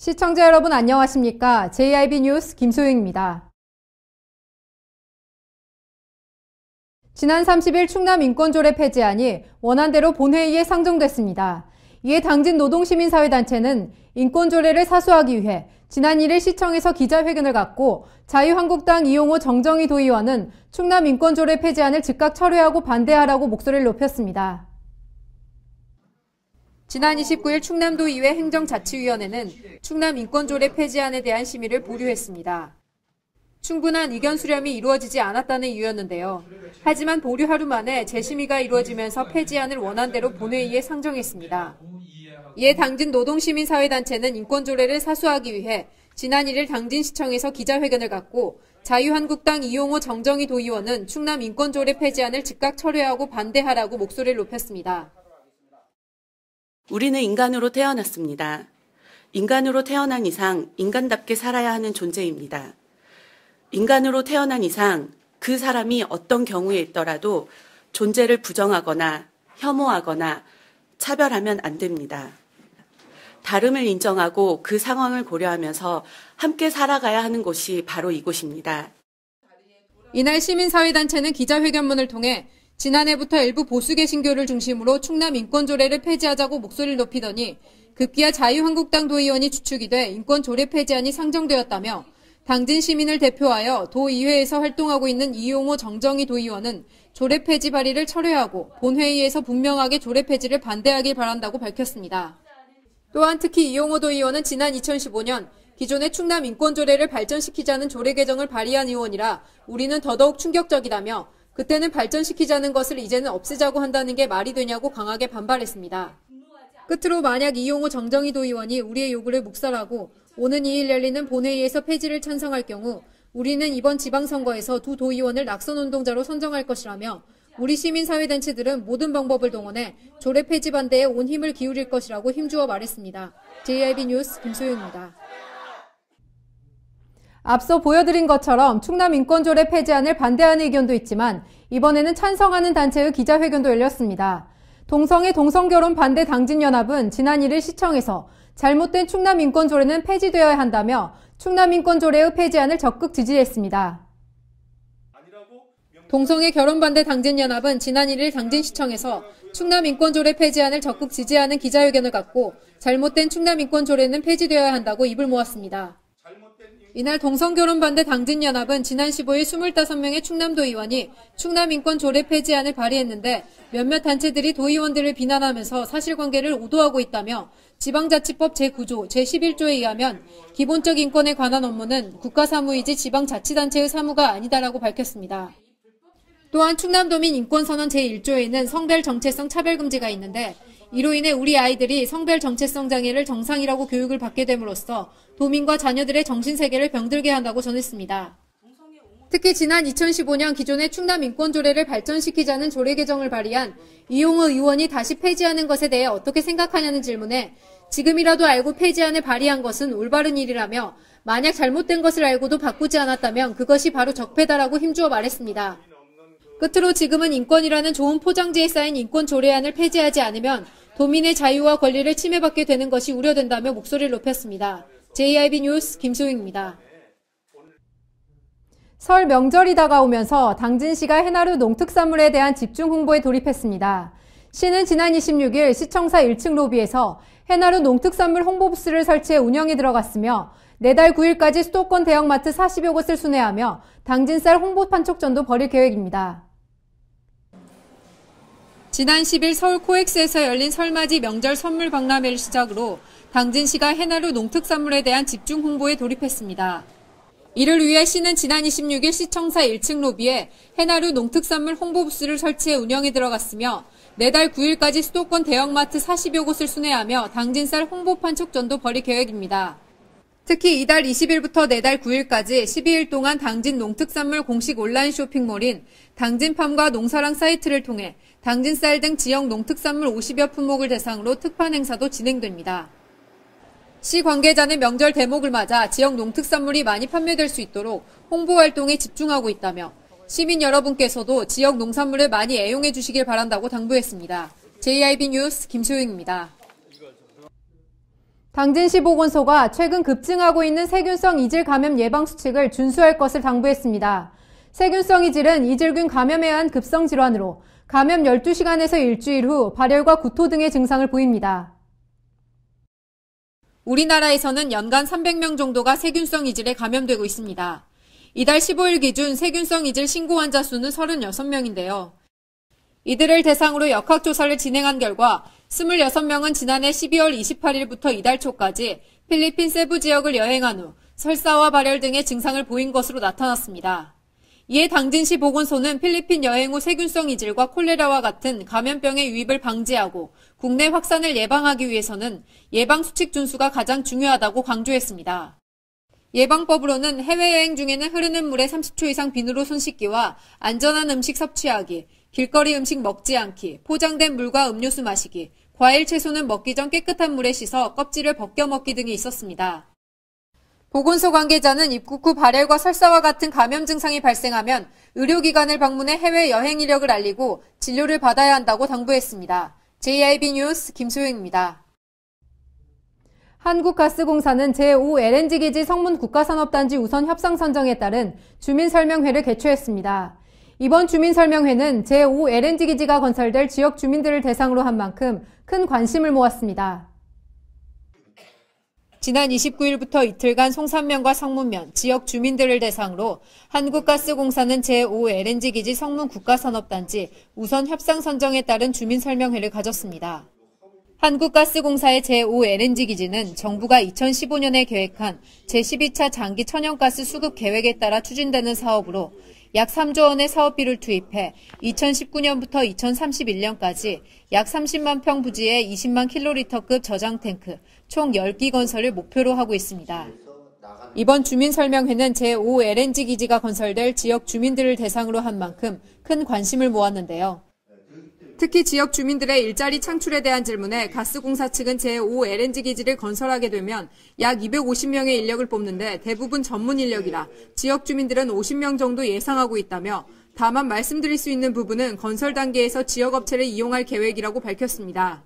시청자 여러분 안녕하십니까? JIB 뉴스 김소영입니다. 지난 30일 충남 인권조례 폐지안이 원안대로 본회의에 상정됐습니다. 이에 당진 노동시민사회단체는 인권조례를 사수하기 위해 지난 1일 시청에서 기자회견을 갖고 자유한국당 이용호 정정희 도의원은 충남 인권조례 폐지안을 즉각 철회하고 반대하라고 목소리를 높였습니다. 지난 29일 충남도의회 행정자치위원회는 충남 인권조례 폐지안에 대한 심의를 보류했습니다. 충분한 의견 수렴이 이루어지지 않았다는 이유였는데요. 하지만 보류 하루 만에 재심의가 이루어지면서 폐지안을 원안대로 본회의에 상정했습니다. 이에 당진 노동시민사회단체는 인권조례를 사수하기 위해 지난 1일 당진시청에서 기자회견을 갖고 자유한국당 이용호 정정희 도의원은 충남 인권조례 폐지안을 즉각 철회하고 반대하라고 목소리를 높였습니다. 우리는 인간으로 태어났습니다. 인간으로 태어난 이상 인간답게 살아야 하는 존재입니다. 인간으로 태어난 이상 그 사람이 어떤 경우에 있더라도 존재를 부정하거나 혐오하거나 차별하면 안 됩니다. 다름을 인정하고 그 상황을 고려하면서 함께 살아가야 하는 곳이 바로 이곳입니다. 이날 시민사회단체는 기자회견문을 통해 지난해부터 일부 보수 개신교를 중심으로 충남 인권조례를 폐지하자고 목소리를 높이더니 급기야 자유한국당 도의원이 주축이 돼 인권조례 폐지안이 상정되었다며 당진 시민을 대표하여 도의회에서 활동하고 있는 이용호 정정희 도의원은 조례 폐지 발의를 철회하고 본회의에서 분명하게 조례 폐지를 반대하길 바란다고 밝혔습니다. 또한 특히 이용호 도의원은 지난 2015년 기존의 충남 인권조례를 발전시키자는 조례 개정을 발의한 의원이라 우리는 더더욱 충격적이다며 그때는 발전시키자는 것을 이제는 없애자고 한다는 게 말이 되냐고 강하게 반발했습니다. 끝으로 만약 이용호 정정희 도의원이 우리의 요구를 묵살하고 오는 2일 열리는 본회의에서 폐지를 찬성할 경우 우리는 이번 지방선거에서 두 도의원을 낙선운동자로 선정할 것이라며 우리 시민사회단체들은 모든 방법을 동원해 조례 폐지 반대에 온 힘을 기울일 것이라고 힘주어 말했습니다. JIB 뉴스 김소영입니다. 앞서 보여드린 것처럼 충남 인권조례 폐지안을 반대하는 의견도 있지만 이번에는 찬성하는 단체의 기자회견도 열렸습니다. 동성애 동성결혼 반대 당진연합은 지난 1일 시청에서 잘못된 충남 인권조례는 폐지되어야 한다며 충남 인권조례의 폐지안을 적극 지지했습니다. 동성애 결혼 반대 당진연합은 지난 1일 당진시청에서 충남 인권조례 폐지안을 적극 지지하는 기자회견을 갖고 잘못된 충남 인권조례는 폐지되어야 한다고 입을 모았습니다. 이날 동성결혼 반대 당진연합은 지난 15일 25명의 충남도의원이 충남인권조례 폐지안을 발의했는데 몇몇 단체들이 도의원들을 비난하면서 사실관계를 오도하고 있다며 지방자치법 제9조, 제11조에 의하면 기본적 인권에 관한 업무는 국가사무이지 지방자치단체의 사무가 아니다라고 밝혔습니다. 또한 충남도민 인권선언 제1조에는 성별 정체성 차별금지가 있는데 이로 인해 우리 아이들이 성별 정체성 장애를 정상이라고 교육을 받게 됨으로써 도민과 자녀들의 정신세계를 병들게 한다고 전했습니다. 특히 지난 2015년 기존의 충남 인권조례를 발전시키자는 조례 개정을 발의한 이용호 의원이 다시 폐지하는 것에 대해 어떻게 생각하냐는 질문에 지금이라도 알고 폐지안을 발의한 것은 올바른 일이라며 만약 잘못된 것을 알고도 바꾸지 않았다면 그것이 바로 적폐다라고 힘주어 말했습니다. 끝으로 지금은 인권이라는 좋은 포장지에 쌓인 인권조례안을 폐지하지 않으면 도민의 자유와 권리를 침해받게 되는 것이 우려된다며 목소리를 높였습니다. JIB 뉴스 김소영입니다. 설 명절이 다가오면서 당진시가 해나루 농특산물에 대한 집중 홍보에 돌입했습니다. 시는 지난 26일 시청사 1층 로비에서 해나루 농특산물 홍보부스를 설치해 운영에 들어갔으며 내달 9일까지 수도권 대형마트 40여 곳을 순회하며 당진쌀 홍보 판촉전도 벌일 계획입니다. 지난 10일 서울 코엑스에서 열린 설맞이 명절 선물 박람회를 시작으로 당진시가 해나루 농특산물에 대한 집중 홍보에 돌입했습니다. 이를 위해 시는 지난 26일 시청사 1층 로비에 해나루 농특산물 홍보부스를 설치해 운영에 들어갔으며 내달 9일까지 수도권 대형마트 40여 곳을 순회하며 당진쌀 홍보 판촉전도 벌일 계획입니다. 특히 이달 20일부터 내달 9일까지 12일 동안 당진 농특산물 공식 온라인 쇼핑몰인 당진팜과 농사랑 사이트를 통해 당진쌀 등 지역 농특산물 50여 품목을 대상으로 특판 행사도 진행됩니다. 시 관계자는 명절 대목을 맞아 지역 농특산물이 많이 판매될 수 있도록 홍보 활동에 집중하고 있다며 시민 여러분께서도 지역 농산물을 많이 애용해 주시길 바란다고 당부했습니다. JIB 뉴스 김소영입니다. 당진시 보건소가 최근 급증하고 있는 세균성 이질 감염 예방 수칙을 준수할 것을 당부했습니다. 세균성 이질은 이질균 감염에 의한 급성 질환으로 감염 12시간에서 일주일 후 발열과 구토 등의 증상을 보입니다. 우리나라에서는 연간 300명 정도가 세균성 이질에 감염되고 있습니다. 이달 15일 기준 세균성 이질 신고 환자 수는 36명인데요. 이들을 대상으로 역학조사를 진행한 결과 26명은 지난해 12월 28일부터 이달 초까지 필리핀 세부 지역을 여행한 후 설사와 발열 등의 증상을 보인 것으로 나타났습니다. 이에 당진시 보건소는 필리핀 여행 후 세균성 이질과 콜레라와 같은 감염병의 유입을 방지하고 국내 확산을 예방하기 위해서는 예방수칙 준수가 가장 중요하다고 강조했습니다. 예방법으로는 해외여행 중에는 흐르는 물에 30초 이상 비누로 손 씻기와 안전한 음식 섭취하기, 길거리 음식 먹지 않기, 포장된 물과 음료수 마시기, 과일 채소는 먹기 전 깨끗한 물에 씻어 껍질을 벗겨 먹기 등이 있었습니다. 보건소 관계자는 입국 후 발열과 설사와 같은 감염 증상이 발생하면 의료기관을 방문해 해외 여행 이력을 알리고 진료를 받아야 한다고 당부했습니다. JIB 뉴스 김소영입니다. 한국가스공사는 제5LNG기지 성문 국가산업단지 우선 협상 선정에 따른 주민설명회를 개최했습니다. 이번 주민설명회는 제5LNG기지가 건설될 지역 주민들을 대상으로 한 만큼 큰 관심을 모았습니다. 지난 29일부터 이틀간 송산면과 성문면, 지역 주민들을 대상으로 한국가스공사는 제5LNG기지 성문 국가산업단지 우선 협상 선정에 따른 주민설명회를 가졌습니다. 한국가스공사의 제5LNG기지는 정부가 2015년에 계획한 제12차 장기 천연가스 수급 계획에 따라 추진되는 사업으로 약 3조 원의 사업비를 투입해 2019년부터 2031년까지 약 30만 평 부지에 20만 킬로리터급 저장 탱크 총 10기 건설을 목표로 하고 있습니다. 이번 주민설명회는 제5LNG 기지가 건설될 지역 주민들을 대상으로 한 만큼 큰 관심을 모았는데요. 특히 지역 주민들의 일자리 창출에 대한 질문에 가스공사 측은 제5LNG 기지를 건설하게 되면 약 250명의 인력을 뽑는데 대부분 전문 인력이라 지역 주민들은 50명 정도 예상하고 있다며 다만 말씀드릴 수 있는 부분은 건설 단계에서 지역업체를 이용할 계획이라고 밝혔습니다.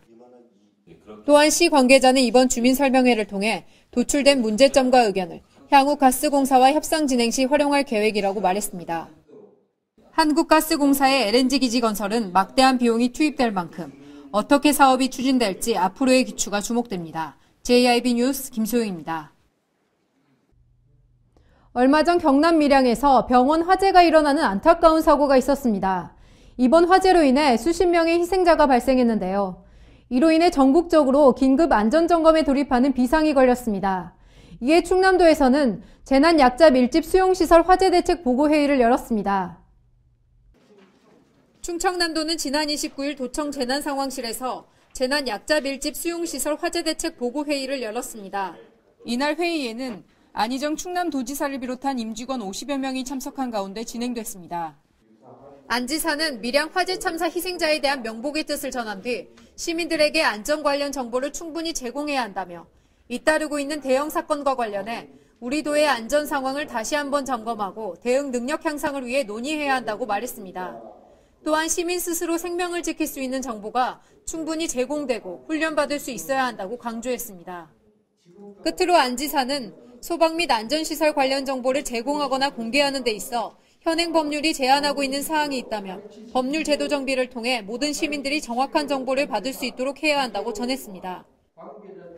또한 시 관계자는 이번 주민설명회를 통해 도출된 문제점과 의견을 향후 가스공사와 협상 진행 시 활용할 계획이라고 말했습니다. 한국가스공사의 LNG기지 건설은 막대한 비용이 투입될 만큼 어떻게 사업이 추진될지 앞으로의 기추가 주목됩니다. JIB 뉴스 김소영입니다. 얼마 전 경남 밀양에서 병원 화재가 일어나는 안타까운 사고가 있었습니다. 이번 화재로 인해 수십 명의 희생자가 발생했는데요. 이로 인해 전국적으로 긴급 안전점검에 돌입하는 비상이 걸렸습니다. 이에 충남도에서는 재난약자 밀집 수용시설 화재대책 보고회의를 열었습니다. 충청남도는 지난 29일 도청 재난상황실에서 재난약자 밀집 수용시설 화재대책 보고회의를 열었습니다. 이날 회의에는 안희정 충남도지사를 비롯한 임직원 50여 명이 참석한 가운데 진행됐습니다. 안 지사는 밀양 화재 참사 희생자에 대한 명복의 뜻을 전한 뒤 시민들에게 안전 관련 정보를 충분히 제공해야 한다며 잇따르고 있는 대형 사건과 관련해 우리 도의 안전 상황을 다시 한번 점검하고 대응 능력 향상을 위해 논의해야 한다고 말했습니다. 또한 시민 스스로 생명을 지킬 수 있는 정보가 충분히 제공되고 훈련받을 수 있어야 한다고 강조했습니다. 끝으로 안 지사는 소방 및 안전시설 관련 정보를 제공하거나 공개하는 데 있어 현행 법률이 제한하고 있는 사항이 있다면 법률 제도 정비를 통해 모든 시민들이 정확한 정보를 받을 수 있도록 해야 한다고 전했습니다.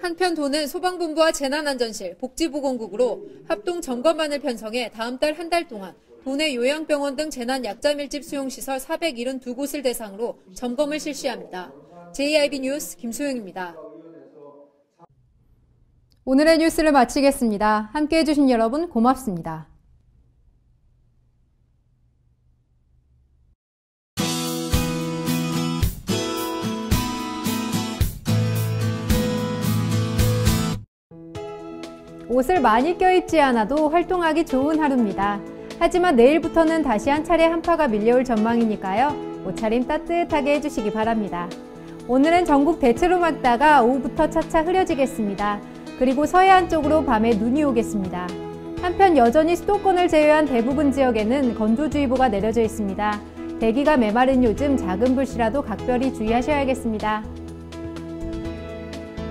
한편 도는 소방본부와 재난안전실, 복지보건국으로 합동 점검반을 편성해 다음 달 한 달 동안 도내 요양병원 등 재난약자 밀집 수용시설 472곳을 대상으로 점검을 실시합니다. JIB 뉴스 김소영입니다. 오늘의 뉴스를 마치겠습니다. 함께해 주신 여러분 고맙습니다. 옷을 많이 껴입지 않아도 활동하기 좋은 하루입니다. 하지만 내일부터는 다시 한 차례 한파가 밀려올 전망이니까요. 옷차림 따뜻하게 해주시기 바랍니다. 오늘은 전국 대체로 맑다가 오후부터 차차 흐려지겠습니다. 그리고 서해안 쪽으로 밤에 눈이 오겠습니다. 한편 여전히 수도권을 제외한 대부분 지역에는 건조주의보가 내려져 있습니다. 대기가 메마른 요즘 작은 불씨라도 각별히 주의하셔야겠습니다.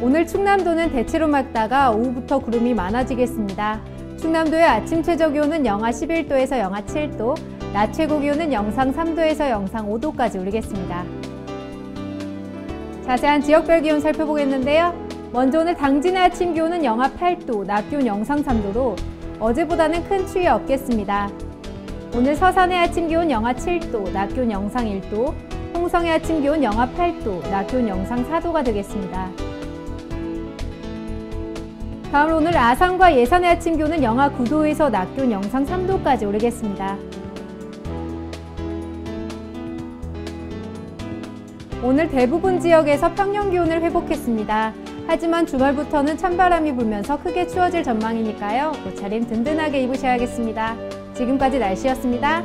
오늘 충남도는 대체로 맑다가 오후부터 구름이 많아지겠습니다. 충남도의 아침 최저 기온은 영하 11도에서 영하 7도, 낮 최고 기온은 영상 3도에서 영상 5도까지 오르겠습니다. 자세한 지역별 기온 살펴보겠는데요. 먼저 오늘 당진의 아침 기온은 영하 8도, 낮 기온 영상 3도로 어제보다는 큰 추위 없겠습니다. 오늘 서산의 아침 기온 영하 7도, 낮 기온 영상 1도, 홍성의 아침 기온 영하 8도, 낮 기온 영상 4도가 되겠습니다. 다음으로 오늘 아산과 예산의 아침 기온은 영하 9도에서 낮 기온 영상 3도까지 오르겠습니다. 오늘 대부분 지역에서 평년 기온을 회복했습니다. 하지만 주말부터는 찬바람이 불면서 크게 추워질 전망이니까요. 옷차림 든든하게 입으셔야겠습니다. 지금까지 날씨였습니다.